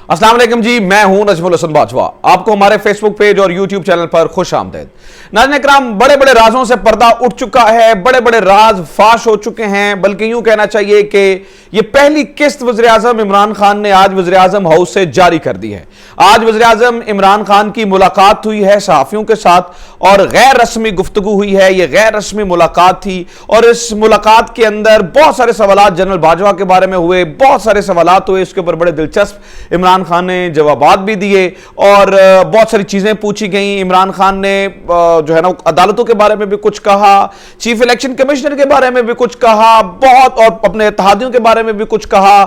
अस्सलाम वालेकुम जी, मैं हूं नजमुल हसन बाजवा। आपको हमारे फेसबुक पेज और यूट्यूब चैनल पर खुश आमदेद। नाज़रीन इकराम, बड़े बड़े राजों से पर्दा उठ चुका है, बड़े बड़े राज फाश हो चुके हैं। बल्कि यूं कहना चाहिए कि यह पहली किस्त वज़ीर आज़म इमरान खान ने आज वज़ीर आज़म हाउस से जारी कर दी है। आज वज़ीर आज़म इमरान खान की मुलाकात हुई है सहाफ़ियों के साथ और गैर रस्मी गुफ्तगू हुई है। यह गैर रस्मी मुलाकात थी और इस मुलाकात के अंदर बहुत सारे सवालात जनरल बाजवा के बारे में हुए, बहुत सारे सवालात हुए। इसके ऊपर बड़े दिलचस्प इमरान खान ने जवाबात भी दिए और बहुत सारी चीजें पूछी गई। इमरान खान ने जो है ना अदालतों के बारे में भी कुछ कहा, चीफ इलेक्शन कमिश्नर के बारे में भी कुछ कहा, बहुत, और अपने इत्तेहादियों के बारे में भी कुछ कहा,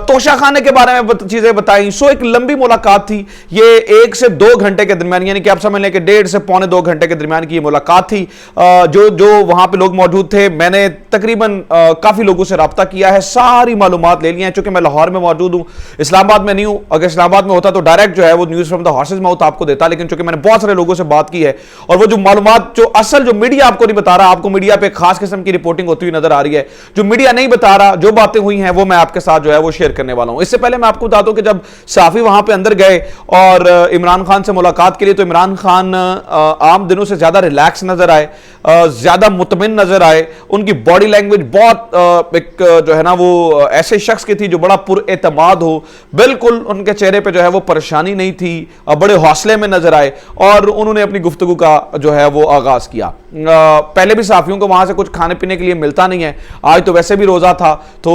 तोशाखाने के बारे में चीजें बताई। सो एक लंबी मुलाकात थी। ये 1 से 2 घंटे के दरमियान, यानी कि आप समझ लें कि 1.5 से पौने 2 घंटे के दरमियान की ये मुलाकात थी। जो वहां पे लोग मौजूद थे, मैंने तकरीबन काफी लोगों से राब्ता किया है, सारी मालूमात ले ली है। चूंकि मैं लाहौर में मौजूद हूं, इस्लामाबाद में नहीं हूं। अगर इस्लामाबाद में होता तो डायरेक्ट जो है वो news from the horse's mouth आपको देता, लेकिन चूंकि मैंने बहुत सारे लोगों से बात की है और वो जो मालूमात, जो असल जो मीडिया आपको नहीं बता रहा, आपको मीडिया पे खास किस्म की रिपोर्टिंग होती हुई नजर आ रही है, जो मीडिया नहीं बता रहा, जो बातें हुई हैं वो मैं आपके साथ जो है वो शेयर करने वाला हूं। इससे पहले मैं आपको बता दूं कि जब सहाफी वहां पे अंदर गए और इमरान खान से मुलाकात के लिए, तो इमरान खान आम दिनों से ज्यादा रिलैक्स नजर आए, ज्यादा मुतमिन नजर आए। उनकी बॉडी लैंग्वेज बहुत एक जो है ना वो ऐसे शख्स की थी जो बड़ा पुरएतमाद हो। बिल्कुल उनके चेहरे पे जो है वो परेशानी नहीं थी, बड़े हौसले में नजर आए और उन्होंने अपनी गुफ्तगू का जो है वो आगाज किया। पहले भी सहाफियों को वहां से कुछ खाने पीने के लिए मिलता नहीं है, आज तो वैसे भी रोजा था तो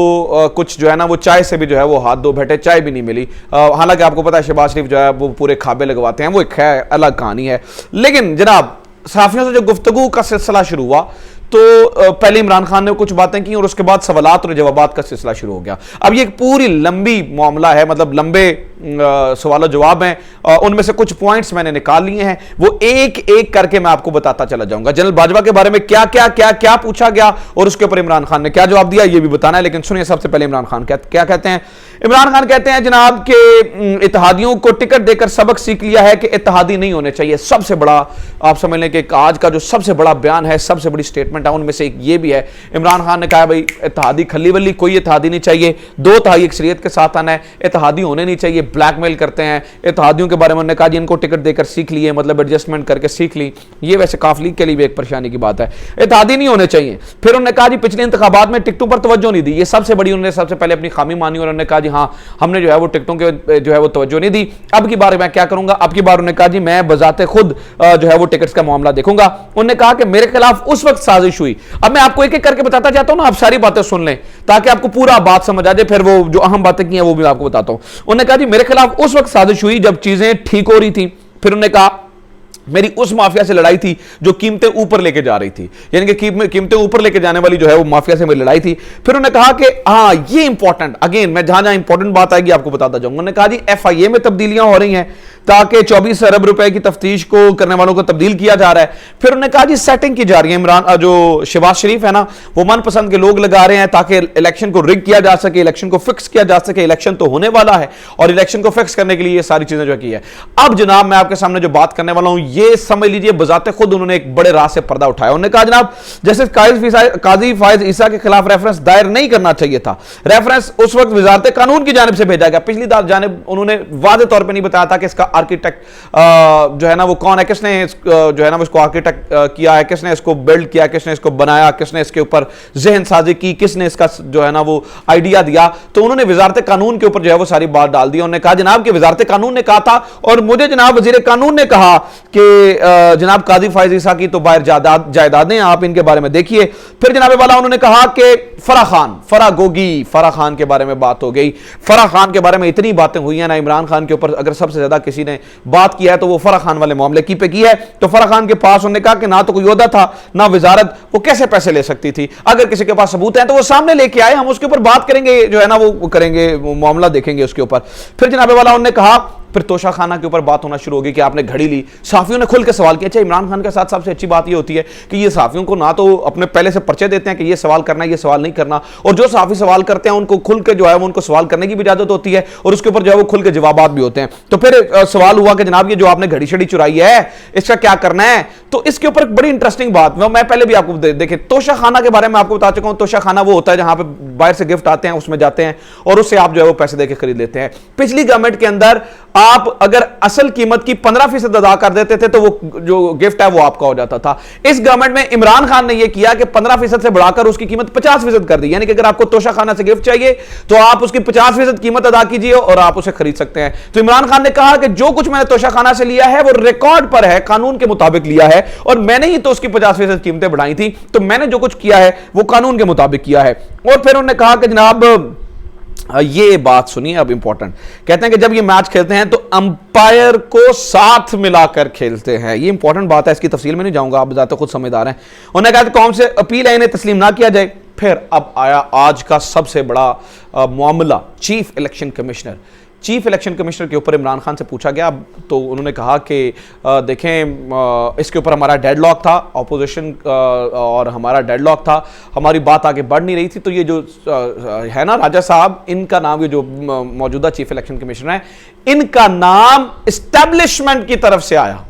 कुछ जो है ना वो चाय से भी जो है वो हाथ धो बैठे, चाय भी नहीं मिली। हालांकि आपको पता है शहबाज शरीफ जो है वो पूरे खाबे लगवाते हैं, वो एक अलग कहानी है। लेकिन जनाब, सहाफियों से जो गुफ्तगू का सिलसिला शुरू हुआ तो पहले इमरान खान ने कुछ बातें की और उसके बाद सवालात और जवाबात का सिलसिला शुरू हो गया। अब ये एक पूरी लंबी मामला है, मतलब लंबे सवाल जवाब हैं। उनमें से कुछ पॉइंट्स मैंने निकाल लिए हैं, वो एक एक करके मैं आपको बताता चला जाऊंगा। जनरल बाजवा के बारे में क्या क्या क्या क्या पूछा गया और उसके ऊपर इमरान खान ने क्या जवाब दिया, ये भी बताना है। लेकिन सुनिए सबसे पहले इमरान खान क्या कहते हैं। इमरान खान कहते हैं जनाब के इत्तेहादियों को टिकट देकर सबक सीख लिया है कि इत्तेहादी नहीं होने चाहिए। सबसे बड़ा आप समझ लें कि आज का जो सबसे बड़ा बयान है, सबसे बड़ी स्टेटमेंट है, उनमें से एक ये भी है। इमरान खान ने कहा भाई इत्तेहादी खली वली, कोई इत्तेहादी नहीं चाहिए, 2 तिहाई अक्सरियत के साथ आना है, इत्तेहादी होने नहीं चाहिए, ब्लैकमेल करते हैं। इत्तेहादियों के बारे में उन्होंने कहा जी इनको टिकट देकर सीख लिए, मतलब एडजस्टमेंट करके सीख ली। ये वैसे काफ लीग के लिए भी एक परेशानी की बात है, इत्तेहादी नहीं होने चाहिए। फिर उन्होंने कहा जी पिछले इंतखाबात में टिकटों पर तवज्जो नहीं दी, ये सबसे बड़ी उन्होंने सबसे पहले अपनी खामी मानी और उन्होंने कहा जी हाँ हमने जो है वो टिकटों के जो है वो तवज्जो नहीं दी। अब की बार मैं क्या करूंगा, अब की बार उन्होंने कहा जी मैं बजाते खुद जो है वो टिकट्स का मामला देखूंगा। उन्होंने कहा कि मेरे खिलाफ उस वक्त साजिश हुई। अब मैं आपको एक एक करके बताता जाता हूं ना, आप सारी बातें सुन लें ताकि आपको पूरा बात समझ आ जाए, फिर वो जो अहम बातें की हैं वो भी आपको बताता हूं। उन्होंने कहा जी मेरे खिलाफ उस वक्त साजिश हुई जब चीजें ठीक हो रही थी। फिर उन्होंने कहा मेरी उस माफिया से लड़ाई थी जो कीमतें ऊपर लेके जा रही थी, यानी कि कीमतें ऊपर लेके जाने वाली जो है वो माफिया से मेरी लड़ाई थी। फिर उन्होंने कहा कि हाँ ये इंपॉर्टेंट, अगेन मैं जहां जहां इंपॉर्टेंट बात आएगी आपको बताता जाऊंगा। उन्होंने कहा जी FIA में तब्दीलियां हो रही हैं ताकि 24 अरब रुपए की तफ्तीश को करने वालों को तब्दील किया जा रहा है। फिर उन्होंने कहा जी सेटिंग की जा रही है, इमरान जो शहबाज शरीफ है ना वो मनपसंद के लोग लगा रहे हैं ताकि इलेक्शन को रिग किया जा सके, इलेक्शन को फिक्स किया जा सके। इलेक्शन तो होने वाला है और इलेक्शन को फिक्स करने के लिए ये सारी चीजें जो की है। अब जनाब मैं आपके सामने जो बात करने वाला हूं ये समझ लीजिए बजाते खुद उन्होंने एक बड़े राज से पर्दा उठाया। उन्होंने कहा जनाब जैसे काजी फायज ईसा के खिलाफ रेफरेंस दायर नहीं करना चाहिए था, रेफरेंस उस वक्त वजारत कानून की जानिब से भेजा गया, पिछली जानिब उन्होंने वाज़े तौर पे नहीं बताया था कि इसका आर्किटेक्ट जो है ना वो कौन है, किसने जो है ना इसको आर्किटेक्ट किया है, किसने इसको बिल्ड किया, किसने इसको बनाया, किसने इसके ऊपर जहन साजी की, किसने इसका जो है ना वो आइडिया दिया। तो उन्होंने वजारत कानून के ऊपर जो है वो सारी बात डाल दी। उन्होंने कहा जनाब कि वजारत कानून ने कहा था और मुझे जनाब वजीर कानून ने कहा कि जनाब काजी फायज ईसा की तो बाहर जायदादें, आप इनके बारे में देखिए। फिर जनाब वाला उन्होंने कहा कि फराह खान के बारे में बात हो गई। फराह खान के बारे में इतनी बातें हुई हैं ना, इमरान खान के ऊपर अगर सबसे ज्यादा किसी ने बात किया है तो वो फराह खान वाले मामले की पे की है। तो फराह खान के पास उन्होंने कहा कि ना तो कोई ओहदा था ना वजारत, वो कैसे पैसे ले सकती थी। अगर किसी के पास सबूत है तो वो सामने लेके आए, हम उसके ऊपर बात करेंगे, जो है ना वो करेंगे, वो मामला देखेंगे उसके ऊपर। फिर जनाब वाला उन्होंने कहा फिर तोशा खाना के ऊपर बात होना शुरू होगी कि आपने घड़ी ली। सहाफियों ने खुल के सवाल किया। अच्छा, इमरान खान के साथ सबसे अच्छी बात ये होती है कि ये सहाफियों को ना तो अपने पहले से पर्चे देते हैं कि ये सवाल करना है, ये सवाल नहीं करना, और जो सहाफी सवाल करते हैं उनको खुल के जो है वो उनको सवाल करने की भी इजाजत होती है और उसके ऊपर जो है वो खुल के जवाबात भी होते हैं। तो फिर सवाल हुआ कि जनाब ये जो आपने घड़ी शड़ी चुराई है इसका क्या करना है। तो इसके ऊपर एक बड़ी इंटरेस्टिंग बात मैं पहले भी आपको देखें, तोशा खाना के बारे में आपको बता चुका हूं। तोशा खाना वो होता है जहां पे बाहर से गिफ्ट आते हैं, उसमें जाते हैं और उससे आप जो है वो पैसे देके खरीद लेते हैं। पिछली गवर्नमेंट के अंदर आप अगर असल कीमत की 15% अदा कर देते थे तो वो जो गिफ्ट है वो आपका हो जाता था। इस गवर्नमेंट में इमरान खान ने यह किया कि 15% से बढ़ाकर उसकी कीमत 50% कर दी। यानी कि अगर आपको तोशा खाना से गिफ्ट चाहिए तो आप उसकी 50% कीमत अदा कीजिए और आप उसे खरीद सकते हैं। तो इमरान खान ने कहा कि जो कुछ मैंने तोशा खाना से लिया है वो रिकॉर्ड पर है, कानून के मुताबिक लिया है और मैंने ही तो उसकी 50% कीमतें बढ़ाई थी, तो मैंने जो कुछ किया है वो कानून के मुताबिक किया है। और फिर उन्होंने कहा कि जनाब ये बात सुनिए अब इंपॉर्टेंट, कहते हैं कि जब ये मैच खेलते हैं तो अंपायर को साथ मिलाकर खेलते हैं। ये इंपॉर्टेंट बात है, इसकी तफसील में नहीं जाऊंगा, आप बताते खुद समझदार हैं। उन्होंने कहा कि कौन से अपील है इन्हें तस्लीम ना किया जाए। फिर अब आया आज का सबसे बड़ा मामला, chief election commissioner. Chief election commissioner के ऊपर इमरान खान से पूछा गया तो उन्होंने कहा कि देखें इसके ऊपर हमारा डेडलॉक था, ऑपोजिशन और हमारा डेडलॉक था, हमारी बात आगे बढ़ नहीं रही थी। तो ये जो है ना राजा साहब, इनका नाम, ये जो मौजूदा चीफ इलेक्शन कमिश्नर है, इनका नाम एस्टेब्लिशमेंट की तरफ से आया,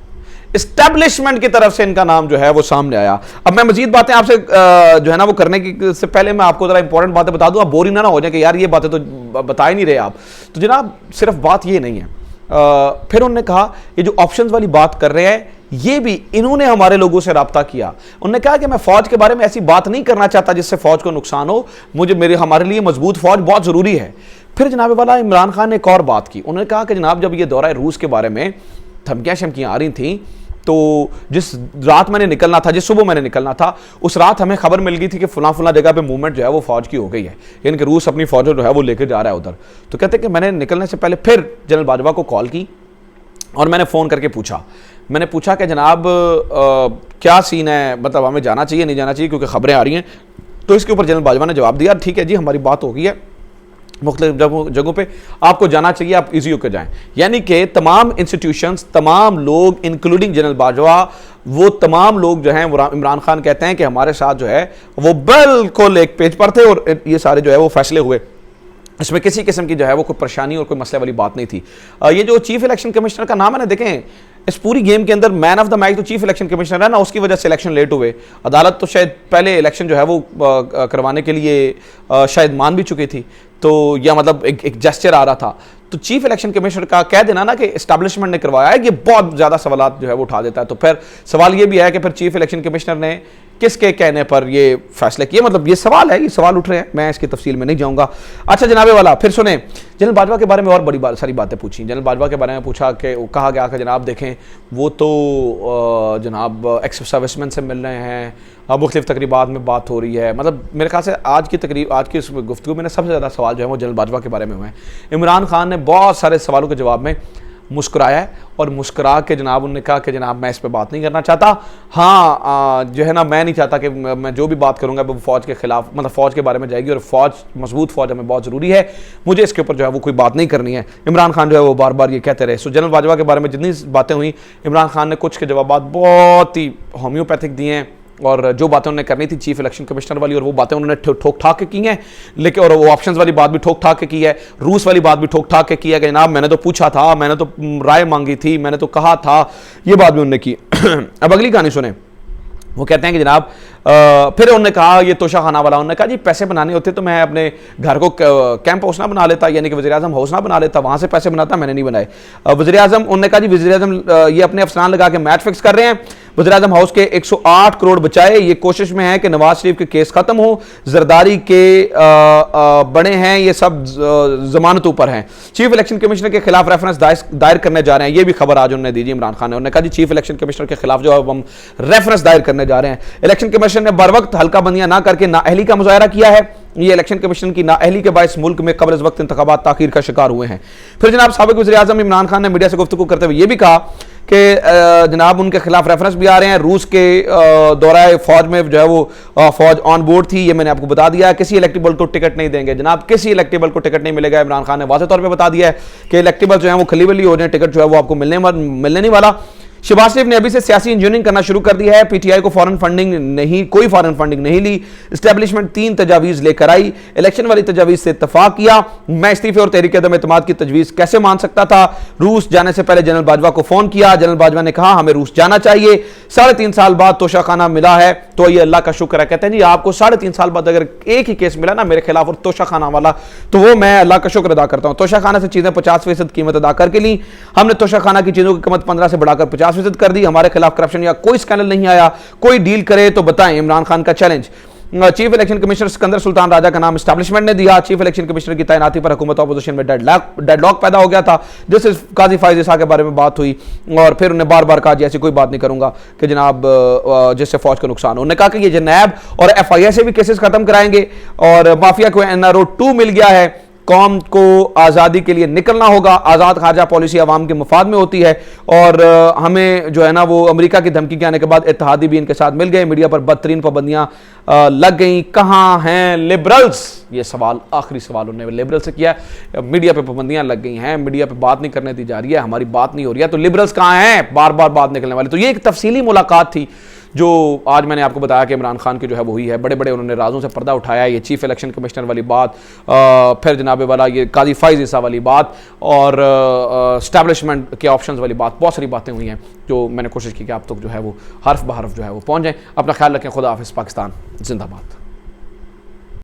एस्टेब्लिशमेंट की तरफ से इनका नाम जो है वो सामने आया। अब मैं मजीद बातें आपसे जो है ना वो करने की से पहले मैं आपको जरा इंपॉर्टेंट बातें बता दूं, आप बोरिंग ना हो जाए कि यार ये बातें तो बता ही नहीं रहे आप। तो जनाब सिर्फ बात ये नहीं है। फिर उन्होंने कहा ये जो ऑप्शंस वाली बात कर रहे हैं ये भी इन्होंने हमारे लोगों से राब्ता किया। उन्होंने कहा कि मैं फौज के बारे में ऐसी बात नहीं करना चाहता जिससे फौज को नुकसान हो, हमारे लिए मजबूत फौज बहुत जरूरी है। फिर जनाब वाला इमरान खान ने एक और बात की, उन्होंने कहा कि जनाब जब ये दौरा रूस के बारे में धमकियां शमकियां आ रही थी तो जिस रात मैंने निकलना था, जिस सुबह मैंने निकलना था, उस रात हमें खबर मिल गई थी कि फला फला जगह पे मूवमेंट जो है वो फौज की हो गई है, यानी कि रूस अपनी फौज जो है वो लेकर जा रहा है उधर। तो कहते हैं कि मैंने निकलने से पहले फिर जनरल बाजवा को कॉल की और मैंने फ़ोन करके पूछा, मैंने पूछा कि जनाब क्या सीन है, मतलब हमें जाना चाहिए नहीं जाना चाहिए क्योंकि खबरें आ रही हैं। तो इसके ऊपर जनरल बाजवा ने जवाब दिया, ठीक है जी हमारी बात हो गई है, मुख्तलिफ जगहों पे आपको जाना चाहिए, आप इजी होकर जाएं। यानी कि तमाम इंस्टीट्यूशंस, तमाम लोग इंक्लूडिंग जनरल बाजवा, वो तमाम लोग जो हैं वो इमरान खान कहते हैं कि हमारे साथ जो है वो बिल्कुल एक पेज पर थे और ये सारे जो है वो फैसले हुए। इसमें किसी किस्म की जो है वो कोई परेशानी और कोई मसले वाली बात नहीं थी। ये जो चीफ इलेक्शन कमिश्नर का नाम है ना, देखें इस पूरी गेम के अंदर मैन ऑफ द मैच तो चीफ इलेक्शन कमिश्नर है ना, उसकी वजह से इलेक्शन लेट हुए। अदालत तो शायद पहले इलेक्शन जो है वो करवाने के लिए शायद मान भी चुकी थी, तो यह मतलब एक जेस्चर आ रहा था। तो चीफ इलेक्शन कमिश्नर का कह देना ना कि एस्टैब्लिशमेंट ने करवाया है, ये बहुत ज़्यादा सवालात जो है वो उठा देता है। तो फिर सवाल ये भी है कि फिर चीफ इलेक्शन कमिश्नर ने किसके कहने पर ये फैसले किए, मतलब ये सवाल है, ये सवाल उठ रहे हैं, मैं इसकी तफसील में नहीं जाऊंगा। अच्छा जनाबे वाला, फिर सुने जनरल बाजवा के बारे में और बड़ी सारी बातें पूछी। जनरल बाजवा के बारे में पूछा कि कहा गया कि जनाब देखें वो तो जनाब एक्स सर्विसमैन से मिल रहे हैं, मुख्तलिफ तकरीबात में बात हो रही है। मतलब मेरे ख्याल से आज की इस गुफ्तगू में सबसे ज़्यादा सवाल जो है वो जनरल बाजवा के बारे में हुए हैं। इमरान खान ने बहुत सारे सवालों के जवाब में मुस्कुराया है और मुस्कुरा के जनाब उन्होंने कहा कि जनाब मैं इस पे बात नहीं करना चाहता। हाँ जो है ना, मैं नहीं चाहता कि मैं जो भी बात करूंगा वो फौज के खिलाफ, मतलब फौज के बारे में जाएगी और फौज, मजबूत फौज हमें बहुत ज़रूरी है, मुझे इसके ऊपर जो है वो कोई बात नहीं करनी है। इमरान खान जो है वो बार बार ये कहते रहे। सो जनरल बाजवा के बारे में जितनी बातें हुई, इमरान खान ने कुछ के जवाब बहुत ही होम्योपैथिक दिए हैं और जो बातें उन्होंने करनी थी चीफ इलेक्शन कमिश्नर वाली और वो बातें उन्होंने ठोक ठाक के की हैं, लेकिन और वो ऑप्शंस वाली बात भी ठोक ठाक के की है, रूस वाली बात भी ठोक ठाक के की है कि जनाब मैंने तो पूछा था, मैंने तो राय मांगी थी, मैंने तो कहा था, ये बात भी उन्होंने की। अब अगली कहानी सुने। वो कहते हैं कि जनाब फिर उन्होंने कहा, ये तोशा खाना वाला, उन्होंने कहा जी पैसे बनाने होते तो मैं अपने घर को कैंप हाउस ना बना लेता, यानी कि वज़ीर-ए-आज़म हाउस ना बना लेता, वहाँ से पैसे बनाता, मैंने नहीं बनाए। वज़ीर-ए-आज़म, उन्होंने कहा जी वज़ीर-ए-आज़म ये अपने अफसरान लगा के मैच फिक्स कर रहे हैं, वज़ीर-ए-आज़म हाउस के 108 करोड़ बचाए, ये कोशिश में है कि नवाज शरीफ के केस खत्म हो, जरदारी के बड़े हैं, ये सब जमानतों पर हैं, चीफ इलेक्शन कमिश्नर के खिलाफ रेफरेंस दायर करने जा रहे हैं। ये भी खबर आज उन्होंने दी जी इमरान खान ने, उन्होंने कहा जी चीफ इलेक्शन कमिश्नर के खिलाफ जो हम रेफरेंस दायर करने जा रहे हैं। इलेक्शन कमिश्नर ने बर वक्त हल्का बंदियां ना करके नाअहली का मुजाहरा किया है। ये इलेक्शन कमीशन की नाअहली के बायस मुल्क में कब्ल वक्त इंतखाबात ताखीर का शिकार हुए हैं। फिर जनाब साबिक वज़ीर-ए-आज़म इमरान खान ने मीडिया से गुफ्तगू करते हुए ये भी कहा कि जनाब उनके खिलाफ रेफरेंस भी आ रहे हैं। रूस के दौराए फौज में जो है वो फौज ऑन बोर्ड थी, ये मैंने आपको बता दिया। किसी इलेक्टेबल को टिकट नहीं देंगे जनाब, किसी इलेक्टेबल को टिकट नहीं मिलेगा। इमरान खान ने वाज़ेह तौर पे बता दिया है कि इलेक्टेबल जो है वो खलीबली हो जाए, टिकट जो है वो आपको मिलने नहीं वाला। शहबाज शरीफ ने अभी से सियासी इंजीनियरिंग करना शुरू कर दिया है। पीटीआई को फॉरेन फंडिंग नहीं, कोई फॉरेन फंडिंग नहीं ली। एस्टेब्लिशमेंट 3 तजावीज लेकर आई, इलेक्शन वाली तजावीज से इत्तफाक किया। मैं इस्तीफे और तहरीक अदम एतमाद की तजवीज कैसे मान सकता था। रूस जाने से पहले जनरल बाजवा को फोन किया, जनरल बाजवा ने कहा हमें रूस जाना चाहिए। 3.5 साल बाद तोशाखाना मिला है तो ये अल्लाह का शुक्र है। कहते हैं जी आपको 3.5 साल बाद अगर एक ही केस मिला ना मेरे खिलाफ और तोशाखाना वाला, तो वो मैं अल्लाह का शुक्र अदा करता हूं। तोशाखाना से चीजें 50% कीमत अदा करके ली हमने। तोशाखाना की चीजों की कीमत 15 से बढ़ाकर 50% कर दी। हमारे खिलाफ करप्शन या कोई स्कैंडल नहीं आया। कोई डील करे तो बताएं। इमरान खान का challenge. Chief election commissioner Sikandar Sultan Raja का नाम एस्टैब्लिशमेंट ने दिया। चीफ इलेक्शन कमिश्नर की तैनाती पर हुकूमत ऑपोजिशन में डेडलॉक पैदा हो गया था, जिससे काजी फायज ईसा के बारे में बात हुई और फिर उन्हें बार बार कहा जी ऐसी कोई बात नहीं करूंगा कि जनाब जिससे फौज को नुकसान हो। उन्होंने कहा कि ये जनाब और FIA से भी केसेस खत्म कराएंगे और माफिया को NRO 2 मिल गया है। कौम को आज़ादी के लिए निकलना होगा। आज़ाद खारजा पॉलिसी अवाम के मुफाद में होती है और हमें जो है ना वो अमेरिका की धमकी के आने के बाद इत्तेहादी भी इनके साथ मिल गए। मीडिया पर बदतरीन पाबंदियां लग गई। कहाँ हैं लिबरल्स, ये सवाल आखिरी सवाल उन्होंने लिबरल से किया। मीडिया पे पाबंदियां लग गई हैं, मीडिया पे बात नहीं करने दी जा रही है, हमारी बात नहीं हो रही है, तो लिबरल्स कहाँ हैं बार बार बात निकलने वाली। तो ये एक तफसीली मुलाकात थी जो आज मैंने आपको बताया कि इमरान खान की जो है वो हुई है। बड़े बड़े उन्होंने राजों से पर्दा उठाया। ये चीफ इलेक्शन कमिश्नर वाली बात, फिर जनाब वाला ये काजी फायज ईसा वाली बात और एस्टैब्लिशमेंट के ऑप्शंस वाली बात, बहुत सारी बातें हुई हैं जो मैंने कोशिश की कि आप तक जो है वो हर्फ बहरफ जो है वो पहुंच जाए। अपना ख्याल रखें। खुदा हाफिज़। पाकिस्तान जिंदाबाद।